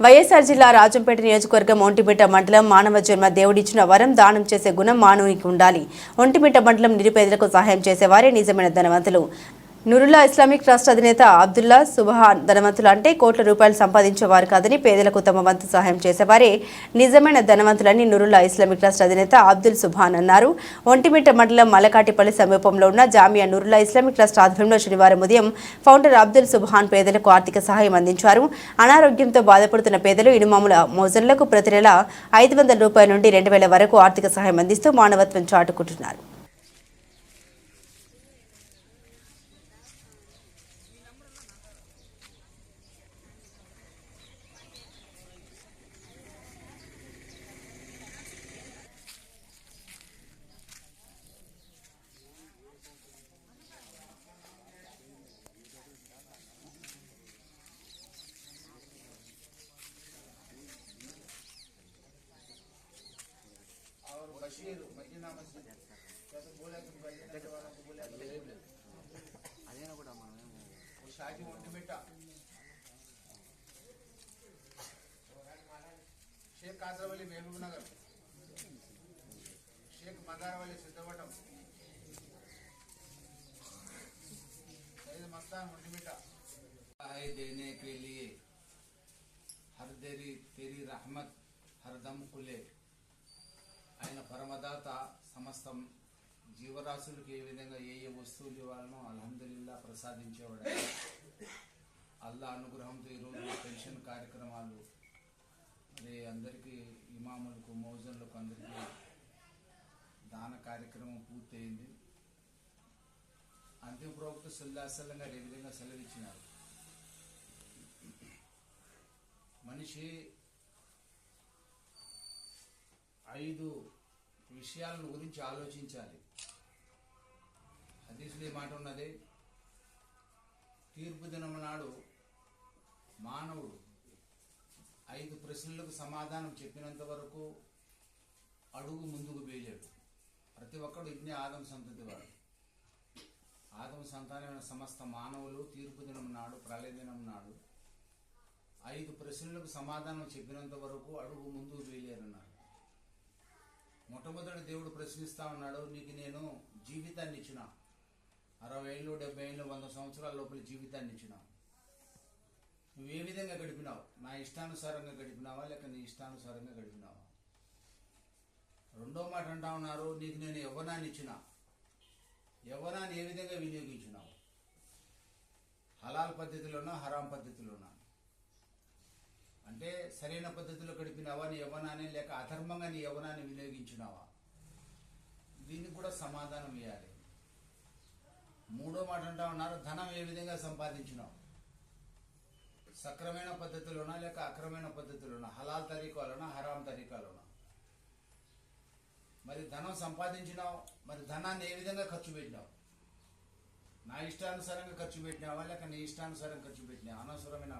వైఎస్ఆర్ జిల్లా రాజంపేట నియోజకవర్గం ఒంటిమిట్ట మండలం మానవ జన్మ దేవుడిచ్చిన వరం దానం చేసే గుణం మానవునికి ఉండాలి. ఒంటిమిట్ట మండలం నిరుపేదలకు సహాయం చేసేవారే నిజమైన ధనవంతులు. నూరుల్లా ఇస్లామిక్ ట్రస్ట్ అధినేత అబ్దుల్లా సుబ్హాన్ ధనవంతులు అంటే కోట్ల రూపాయలు సంపాదించేవారు కాదని పేదలకు తమ వంతు సహాయం చేసేవారే నిజమైన ధనవంతులని నూరుల్లా ఇస్లామిక్ ట్రస్ట్ అధినేత అబ్దుల్ సుబ్హాన్ అన్నారు. ఒంటిమిట్ట మండలం మల్లకాటిపల్లి సమీపంలో ఉన్న జామియా నూరుల్లా ఇస్లామిక్ ట్రస్ట్ ఆధ్వర్యంలో శనివారం ఉదయం ఫౌండర్ అబ్దుల్ సుబ్హాన్ పేదలకు ఆర్థిక సహాయం అందించారు. అనారోగ్యంతో బాధపడుతున్న పేదలు ఇనుమాముల మోజన్లకు ప్రతి నెల 500 రూపాయల నుండి 2000 వరకు ఆర్థిక సహాయం అందిస్తూ మానవత్వం చాటుకుంటున్నారు. बशीर मदीना मस्जिद कैसे बोला कि मदीना वालों को बोला अదే ना కూడా మనం షాజీ ఒంటిమిట్ట షేక్ కాసరవల్లి మహబూబ్ నగర్ शेख मदारवल्ली सिद्धवटम सैयद मस्तान ఒంటిమిట్ట आए देने के लिए हर तेरी रहमत हरदम खुले ఆయన పరమదాత సమస్తం జీవరాశులకు ఏ విధంగా ఏ వస్తువులు ఇవ్వాలనో అల్హమ్దులిల్లా ప్రసాదించేవాడు. అల్లా అనుగ్రహంతో ఈరోజు పెన్షన్ కార్యక్రమాలు మరి అందరికీ ఇమాములకు మౌజన్లకు అందరికీ దాన కార్యక్రమం పూర్తయింది. అంతిమ ప్రవక్త సల్లల్లాహు అలైహి వసల్లం గారు ఏ విధంగా సెలవిచ్చినారు, మనిషి 5 విషయాలను గురించి ఆలోచించాలి. హదీసులో మాట ఉన్నది, తీర్పు దినం నాడు మానవుడు 5 ప్రశ్నలకు సమాధానం చెప్పినంత వరకు అడుగు ముందుకు వేయలేడు. ప్రతి ఒక్కడు ఇన్ని ఆదం సంతతి వాడు. ఆదం సంతానమైన సమస్త మానవులు తీర్పు దినం నాడు ప్రళయ దినం నాడు 5 ప్రశ్నలకు సమాధానం చెప్పినంత వరకు అడుగు ముందుకు వేయలేరన్నారు. మొట్టమొదటి దేవుడు ప్రశ్నిస్తా ఉన్నాడు, నీకు నేను జీవితాన్ని ఇచ్చిన 60 ఏళ్ళు 70 ఏళ్ళు 100 సంవత్సరాల లోపల జీవితాన్ని ఇచ్చిన, నువ్వు ఏ విధంగా గడిపినావు? నా ఇష్టానుసారంగా గడిపినావా లేక నీ ఇష్టానుసారంగా గడిపినావా? రెండో మాట అంటా ఉన్నారు, నీకు నేను యవ్వనాన్ని ఇచ్చిన, యవ్వనాన్ని ఏ విధంగా వినియోగించినావు? హలాల్ పద్ధతిలోనా హరాం పద్ధతిలోనా? అంటే సరైన పద్ధతిలో గడిపినావా నీ యవ్వనాన్ని, లేక అధర్మంగా నీ యవ్వనాన్ని వినియోగించినావా? దీనికి కూడా సమాధానం ఇవ్వాలి. మూడో మాట అంటా ఉన్నారు, ధనం ఏ విధంగా సంపాదించినావు? సక్రమైన పద్ధతిలోనా లేక అక్రమైన పద్ధతిలోనా? హలాల్ తరీకాలోనా హరాం తరీకాలోనా? మరి ధనం సంపాదించినావు, మరి ధనాన్ని ఏ విధంగా ఖర్చు పెట్టినావు? నా ఇష్టానుసారంగా ఖర్చు పెట్టినావా లేక నీ ఇష్టానుసారం ఖర్చు పెట్టినావా? అనవసరమైన